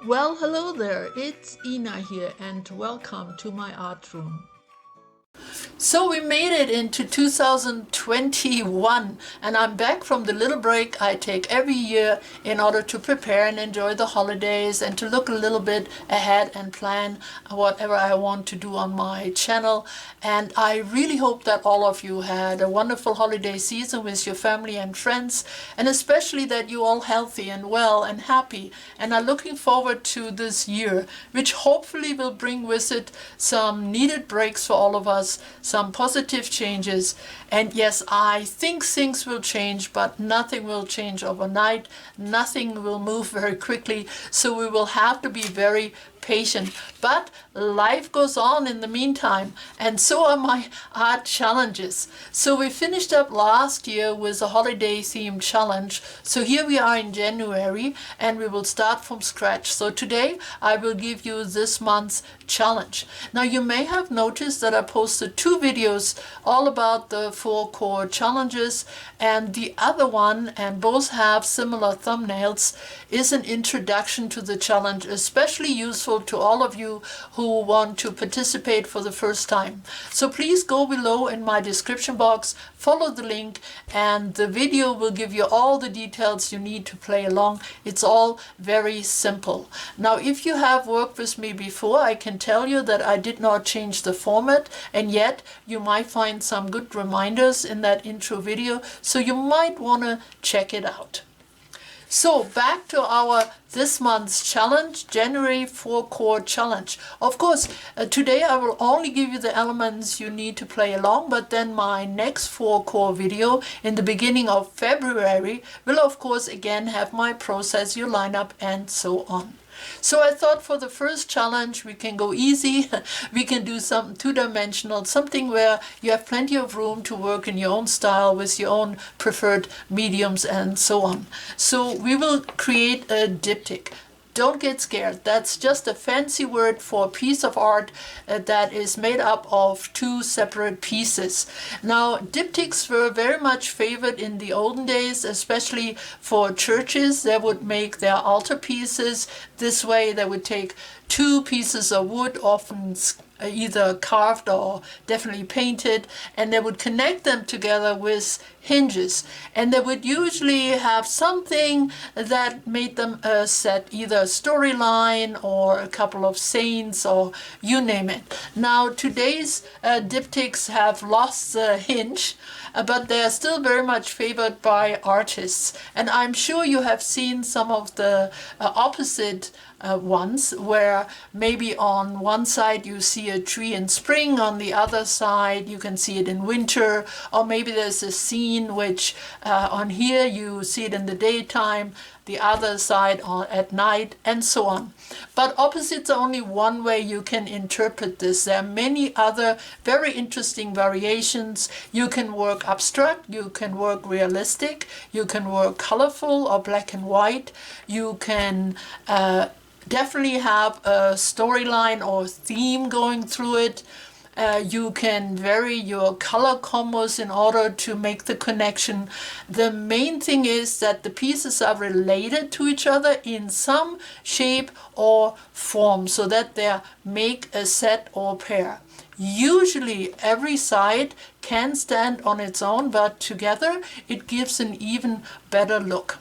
Well, hello there, it's Ina here and welcome to my art room. So we made it into 2021 and I'm back from the little break I take every year in order to prepare and enjoy the holidays and to look a little bit ahead and plan whatever I want to do on my channel. And I really hope that all of you had a wonderful holiday season with your family and friends, and especially that you're all healthy and well and happy and are looking forward to this year, which hopefully will bring with it some needed breaks for all of us, some positive changes. And yes, I think things will change, but nothing will change overnight. Nothing will move very quickly. So we will have to be very patient. But life goes on in the meantime, and so are my art challenges. So we finished up last year with a holiday themed challenge. So here we are in January and we will start from scratch. So today I will give you this month's challenge. Now you may have noticed that I posted two videos all about the 4 core challenges, and the other one, and both have similar thumbnails, is an introduction to the challenge, especially useful to all of you who want to participate for the first time. So please go below in my description box, follow the link, and the video will give you all the details you need to play along. It's all very simple. Now, if you have worked with me before, I can tell you that I did not change the format, and yet you might find some good reminders in that intro video, so you might want to check it out. So back to our this month's challenge, January 4 core challenge. Of course, today I will only give you the elements you need to play along, but then my next 4 core video in the beginning of February will of course again have my process, your lineup, and so on. So I thought for the first challenge we can go easy. We can do something two-dimensional, something where you have plenty of room to work in your own style with your own preferred mediums and so on. So we will create a diptych. Don't get scared. That's just a fancy word for a piece of art that is made up of 2 separate pieces. Now, diptychs were very much favored in the olden days, especially for churches. They would make their altarpieces this way. They would take 2 pieces of wood, often either carved or definitely painted, and they would connect them together with hinges, and they would usually have something that made them a set, either a storyline or a couple of saints or you name it. Now today's diptychs have lost the hinge, but they are still very much favored by artists, and I'm sure you have seen some of the opposite ones, where maybe on one side you see a tree in spring, on the other side you can see it in winter, or maybe there's a scene which on here you see it in the daytime, the other side at night, and so on. But opposites are only one way you can interpret this. There are many other very interesting variations. You can work abstract, you can work realistic, you can work colorful or black and white, you can definitely have a storyline or theme going through it. You can vary your color combos in order to make the connection. The main thing is that the pieces are related to each other in some shape or form, so that they make a set or pair. Usually every side can stand on its own, but together it gives an even better look.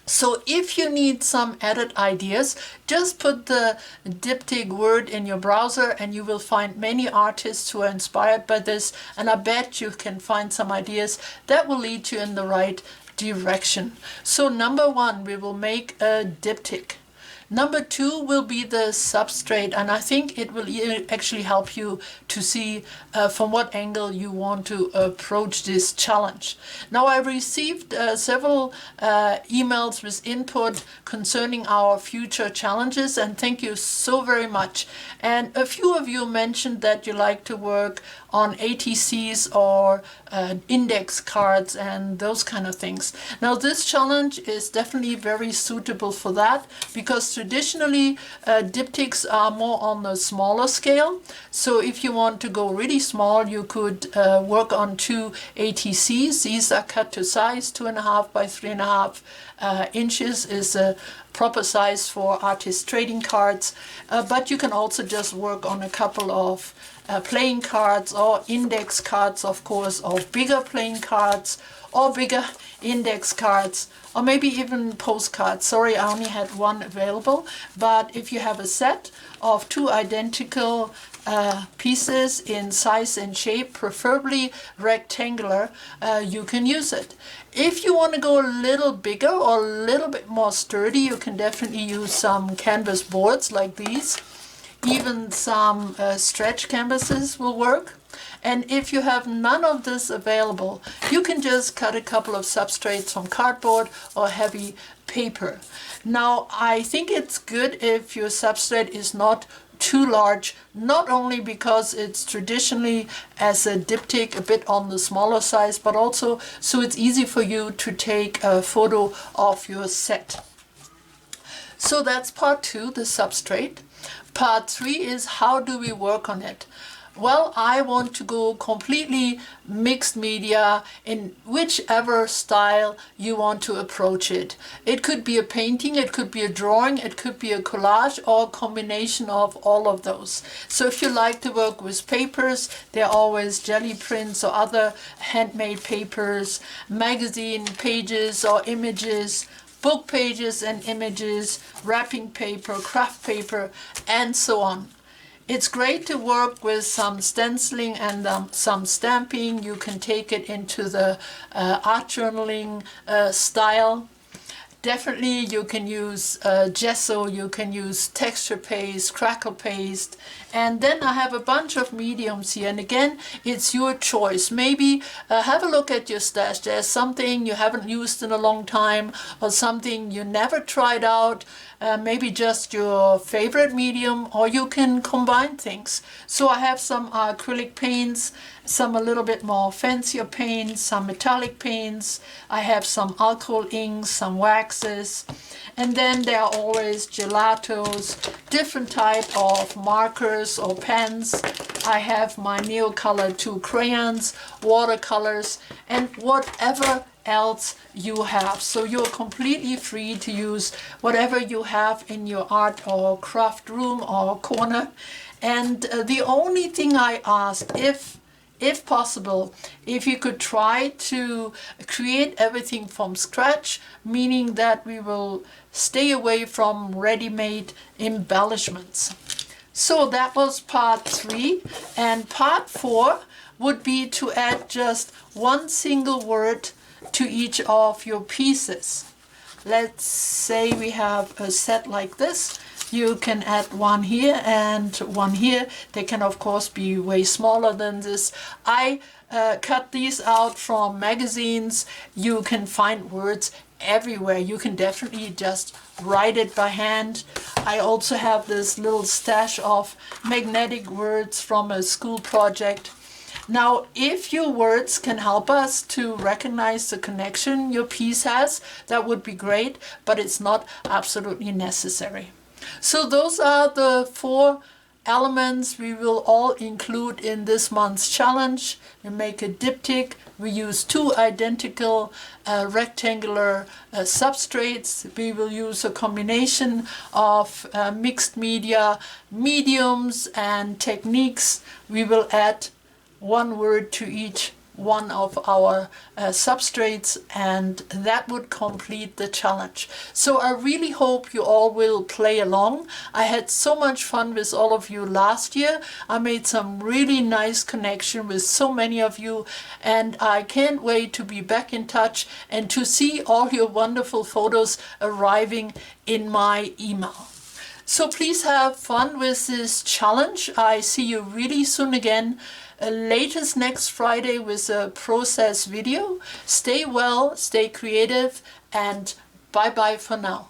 So if you need some added ideas, just put the diptych word in your browser and you will find many artists who are inspired by this, and I bet you can find some ideas that will lead you in the right direction. So number 1, we will make a diptych. Number 2 will be the substrate, and I think it will actually help you to see from what angle you want to approach this challenge. Now, I received several emails with input concerning our future challenges, and thank you so very much. And a few of you mentioned that you like to work on ATCs or index cards and those kind of things. Now, this challenge is definitely very suitable for that, because traditionally diptychs are more on the smaller scale. So if you want to go really small, you could work on 2 ATCs. These are cut to size. 2.5 by 3.5 inches is a proper size for artist trading cards, but you can also just work on a couple of playing cards or index cards, of course, or bigger playing cards or bigger index cards, or maybe even postcards. Sorry, I only had one available, but if you have a set of 2 identical pieces in size and shape, preferably rectangular, you can use it. If you want to go a little bigger or a little bit more sturdy, you can definitely use some canvas boards like these. Even some stretch canvases will work. And if you have none of this available, you can just cut a couple of substrates from cardboard or heavy paper. Now, I think it's good if your substrate is not too large, not only because it's traditionally as a diptych a bit on the smaller size, but also so it's easy for you to take a photo of your set. So that's part 2, the substrate. Part 3 is how do we work on it? Well, I want to go completely mixed media in whichever style you want to approach it. It could be a painting, it could be a drawing, it could be a collage, or a combination of all of those. So if you like to work with papers, there are always jelly prints or other handmade papers, magazine pages or images, book pages and images, wrapping paper, craft paper, and so on. It's great to work with some stenciling and some stamping. You can take it into the art journaling style. Definitely you can use gesso, you can use texture paste, crackle paste, and then I have a bunch of mediums here, and again it's your choice. Maybe have a look at your stash. There's something you haven't used in a long time or something you never tried out, maybe just your favorite medium, or you can combine things. So I have some acrylic paints, some a little bit more fancier paints, some metallic paints, I have some alcohol inks, some waxes, and then there are always gelatos, different type of markers or pens. I have my Neocolor 2 crayons, watercolors, and whatever else you have. So you're completely free to use whatever you have in your art or craft room or corner. And the only thing I ask, if possible, if you could try to create everything from scratch, meaning that we will stay away from ready-made embellishments. So that was part 3, and part 4 would be to add just one single word to each of your pieces. Let's say we have a set like this. You can add one here and one here. They can of course be way smaller than this. I cut these out from magazines. You can find words everywhere. You can definitely just write it by hand. I also have this little stash of magnetic words from a school project. Now, if your words can help us to recognize the connection your piece has, that would be great, but it's not absolutely necessary. So those are the 4 elements we will all include in this month's challenge. We make a diptych. We use 2 identical rectangular substrates. We will use a combination of mixed media, mediums and techniques. We will add one word to each one of our substrates, and that would complete the challenge. So I really hope you all will play along. I had so much fun with all of you last year. I made some really nice connection with so many of you, and I can't wait to be back in touch and to see all your wonderful photos arriving in my email. So please have fun with this challenge. I see you really soon again. Latest next Friday with a process video. Stay well, stay creative, and bye bye for now.